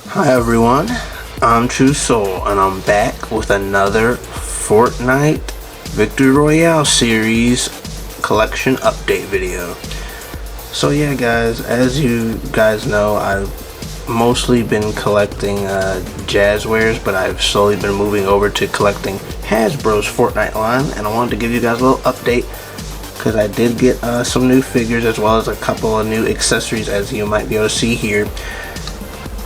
Hi everyone, I'm True Soul and I'm back with another Fortnite Victory Royale series collection update video. So yeah guys, as you guys know, I've mostly been collecting Jazzwares, but I've slowly been moving over to collecting Hasbro's Fortnite line, and I wanted to give you guys a little update because I did get some new figures as well as a couple of new accessories, as you might be able to see here.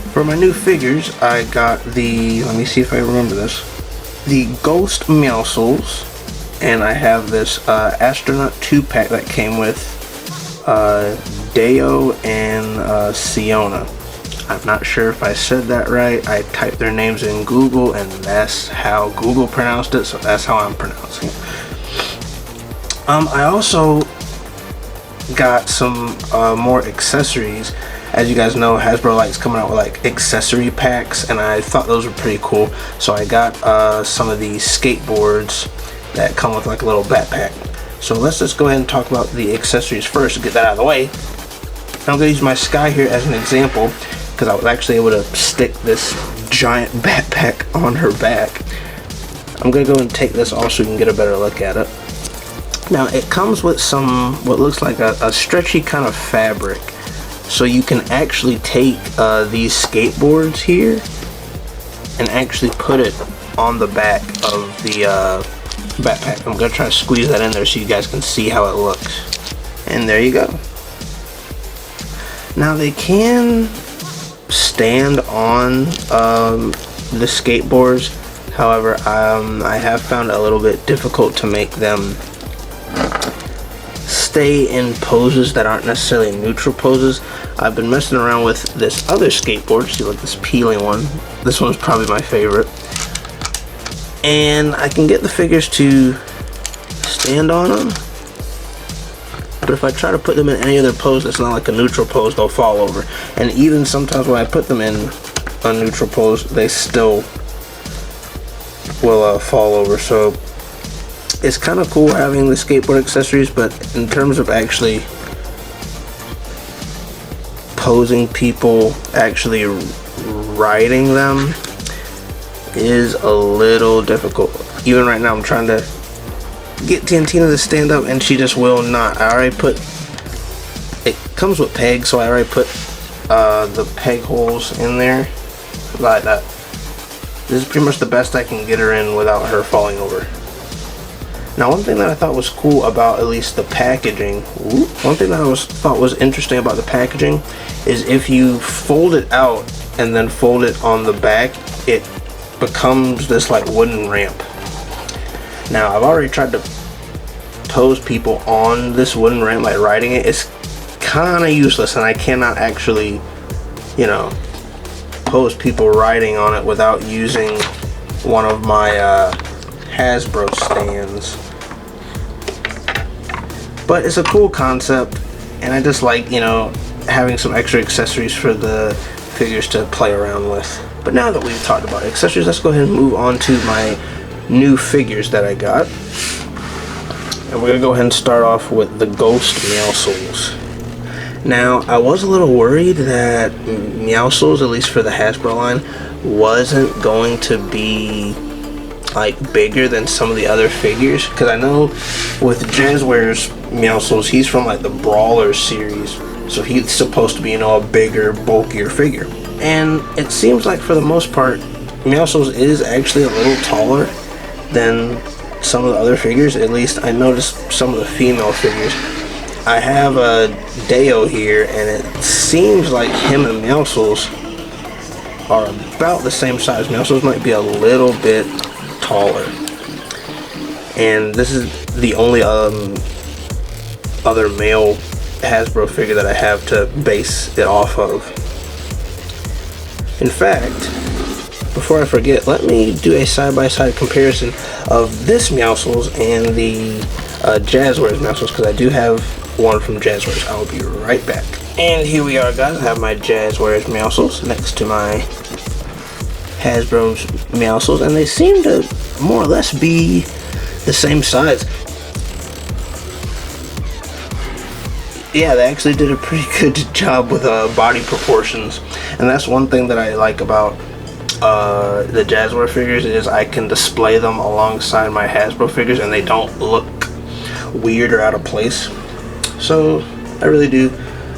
For my new figures, I got the, let me see if I remember this, the Ghost Meowcels, and I have this Astronaut 2-pack that came with Deo and Siona. I'm not sure if I said that right. I typed their names in Google and that's how Google pronounced it, so that's how I'm pronouncing it. I also got some more accessories. As you guys know, Hasbro likes coming out with like accessory packs, and I thought those were pretty cool. So I got some of these skateboards that come with like a little backpack. So let's just go ahead and talk about the accessories first to get that out of the way. I'm going to use my Sky here as an example because I was actually able to stick this giant backpack on her back. I'm going to go and take this off so you can get a better look at it. Now it comes with some, what looks like a stretchy kind of fabric. So you can actually take these skateboards here and actually put it on the back of the backpack. I'm going to try to squeeze that in there so you guys can see how it looks. And there you go. Now they can stand on the skateboards. However, I have found it a little bit difficult to make them stay in poses that aren't necessarily neutral poses. I've been messing around with this other skateboard. See, like this peeling one. This one's probably my favorite. And I can get the figures to stand on them. But if I try to put them in any other pose that's not like a neutral pose, they'll fall over. And even sometimes when I put them in a neutral pose, they still will fall over. So it's kind of cool having the skateboard accessories, but in terms of actually posing people actually riding them is a little difficult. Even right now I'm trying to get Tantina to stand up and she just will not. I already put, it comes with pegs, so I already put the peg holes in there like that. This is pretty much the best I can get her in without her falling over. Now one thing that I thought was cool about at least the packaging, one thing that I thought was interesting about the packaging is if you fold it out and then fold it on the back, it becomes this like wooden ramp. Now I've already tried to pose people on this wooden ramp, like riding it. It's kind of useless, and I cannot actually, you know, pose people riding on it without using one of my Hasbro stands. But it's a cool concept, and I just like, you know, having some extra accessories for the figures to play around with. But now that we've talked about accessories, let's go ahead and move on to my new figures that I got. And we're gonna go ahead and start off with the Ghost Meowcels. Now I was a little worried that Meowcels, at least for the Hasbro line, wasn't going to be like bigger than some of the other figures, because I know with Jazzwares Meowcels, he's from like the Brawler series, so he's supposed to be, you know, a bigger, bulkier figure. And it seems like for the most part, Meowcels is actually a little taller than some of the other figures. At least I noticed some of the female figures. I have a Deo here, and it seems like him and Meowcels are about the same size. Meowcels might be a little bit taller, and this is the only other male Hasbro figure that I have to base it off of. In fact, before I forget, let me do a side-by-side comparison of this Meowcels and the Jazzwares Meowcels, because I do have one from Jazzwares. I'll be right back. And here we are, guys. I have my Jazzwares Meowcels next to my Hasbro's Meowcels, and they seem to more or less be the same size. yeah, they actually did a pretty good job with body proportions, and that's one thing that I like about the Jazzware figures is I can display them alongside my Hasbro figures and they don't look weird or out of place. So I really do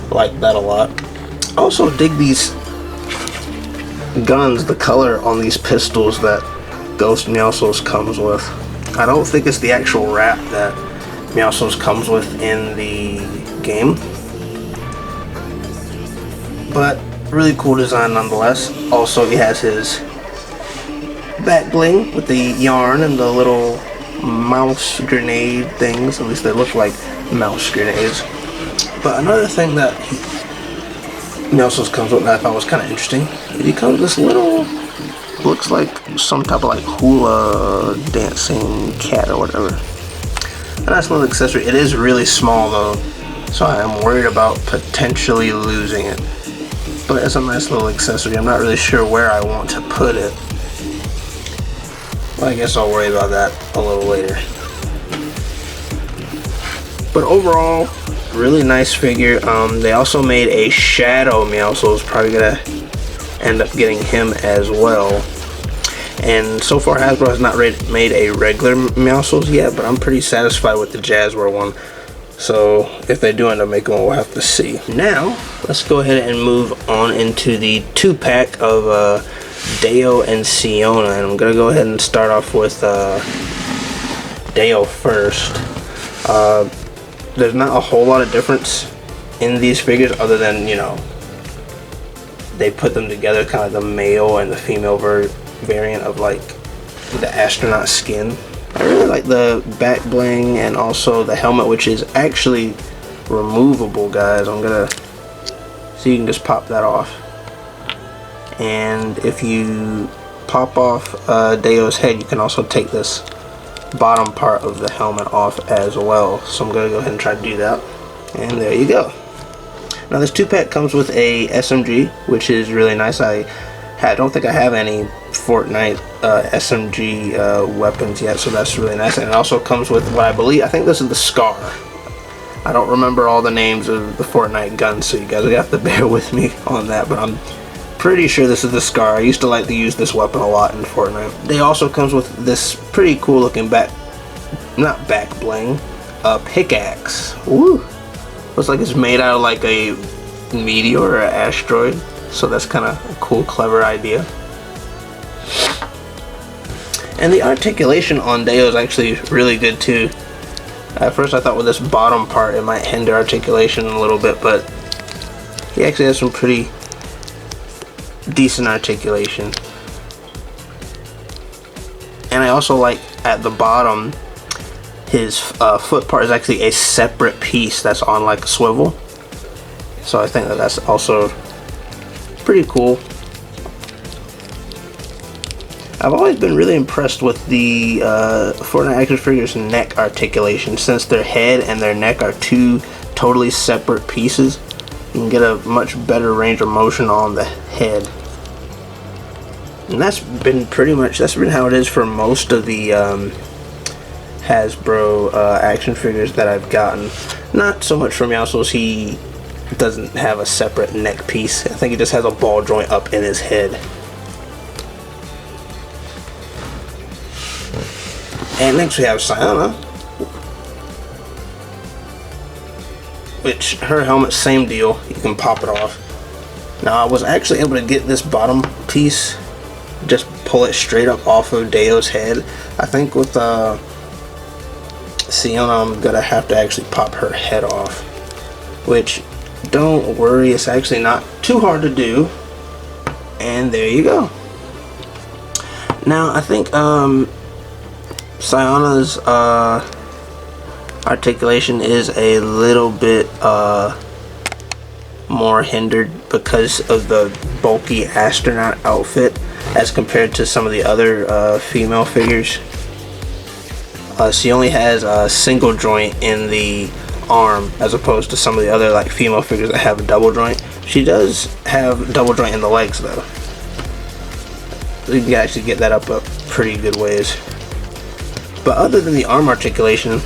like that a lot. I also dig these guns, the color on these pistols that Ghost Meowcels comes with. I don't think it's the actual wrap that Meowcels comes with in the game, but really cool design nonetheless. Also, he has his back bling with the yarn and the little mouse grenade things. At least they look like mouse grenades. But another thing that Meowcels comes with that I thought was kind of interesting is he comes with this little, looks like some type of like hula dancing cat or whatever. A nice little accessory. It is really small though, so I am worried about potentially losing it. But it's a nice little accessory. I'm not really sure where I want to put it. Well, I guess I'll worry about that a little later. But overall, really nice figure. They also made a Shadow Meowcels. Probably gonna end up getting him as well. And so far Hasbro has not made a regular Meowcels yet, but I'm pretty satisfied with the Jazzware one. So if they do end up making one, we'll have to see. Now, let's go ahead and move on into the 2-pack of Deo and Siona. And I'm gonna go ahead and start off with Deo first. There's not a whole lot of difference in these figures other than, you know, they put them together, kind of the male and the female variant of like the astronaut skin. I really like the back bling and also the helmet, which is actually removable, guys. I'm gonna, so you can just pop that off. And if you pop off Deo's head, you can also take this bottom part of the helmet off as well. So I'm gonna go ahead and try to do that. And there you go. Now this 2-pack comes with a SMG, which is really nice. I don't think I have any Fortnite SMG weapons yet, so that's really nice. And it also comes with what I believe, I think this is the Scar. I don't remember all the names of the Fortnite guns, so you guys will have to bear with me on that, but I'm pretty sure this is the Scar. I used to like to use this weapon a lot in Fortnite. They also comes with this pretty cool looking not back bling, pickaxe. Woo! Looks like it's made out of like a meteor or an asteroid. So that's kind of a cool, clever idea. And the articulation on Deo is actually really good too. At first I thought with this bottom part it might hinder articulation a little bit, but he actually has some pretty decent articulation. And I also like at the bottom his foot part is actually a separate piece that's on like a swivel. So I think that that's also pretty cool. I've always been really impressed with the Fortnite action figures neck articulation. Since their head and their neck are two totally separate pieces, you can get a much better range of motion on the head. And that's been how it is for most of the Hasbro action figures that I've gotten. Not so much from Meowcels. He doesn't have a separate neck piece. I think he just has a ball joint up in his head. And next we have Siona, which her helmet, same deal, you can pop it off. Now I was actually able to get this bottom piece, just pull it straight up off of Deo's head. I think with Siona I'm gonna have to actually pop her head off, which, don't worry, it's actually not too hard to do. And there you go. Now I think Siona's articulation is a little bit more hindered because of the bulky astronaut outfit as compared to some of the other female figures. She only has a single joint in the arm as opposed to some of the other like female figures that have a double joint. She does have a double joint in the legs though. You can actually get that up a pretty good ways. But other than the arm articulation,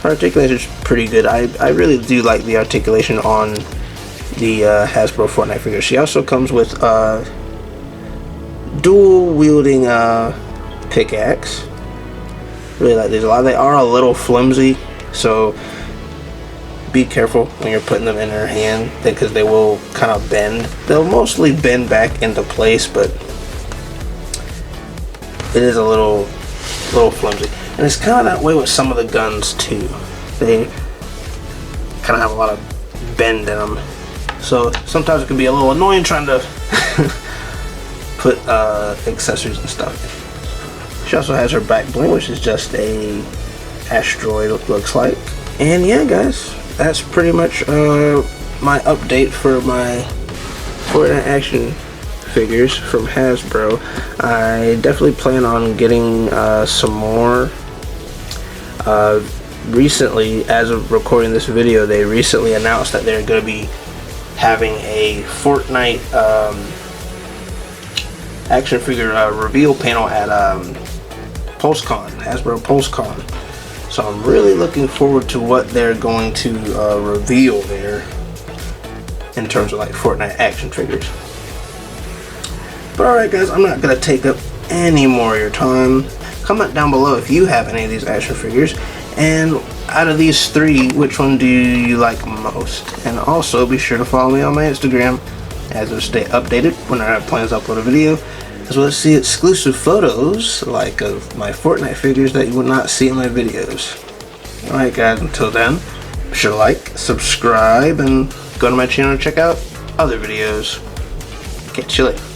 Articulation is pretty good. I really do like the articulation on the Hasbro Fortnite figure. She also comes with dual wielding pickaxe. Really like these a lot. They are a little flimsy, so be careful when you're putting them in your hand because they will kind of bend. They'll mostly bend back into place, but it is a little flimsy. And it's kind of that way with some of the guns too. They kind of have a lot of bend in them. So sometimes it can be a little annoying trying to put accessories and stuff. She also has her back bling, which is just a asteroid, it looks like. And yeah, guys, that's pretty much my update for my Fortnite action figures from Hasbro. I definitely plan on getting some more. Recently, as of recording this video, they recently announced that they're going to be having a Fortnite action figure reveal panel at PulseCon, Hasbro PulseCon. So I'm really looking forward to what they're going to reveal there in terms of like Fortnite action figures. But alright guys, I'm not going to take up any more of your time. Comment down below if you have any of these action figures, and out of these three, which one do you like most? And also be sure to follow me on my Instagram, as it'll stay updated when I have plans to upload a video, as well as see exclusive photos like of my Fortnite figures that you will not see in my videos. Alright guys, until then, be sure to like, subscribe, and go to my channel to check out other videos. Catch you later.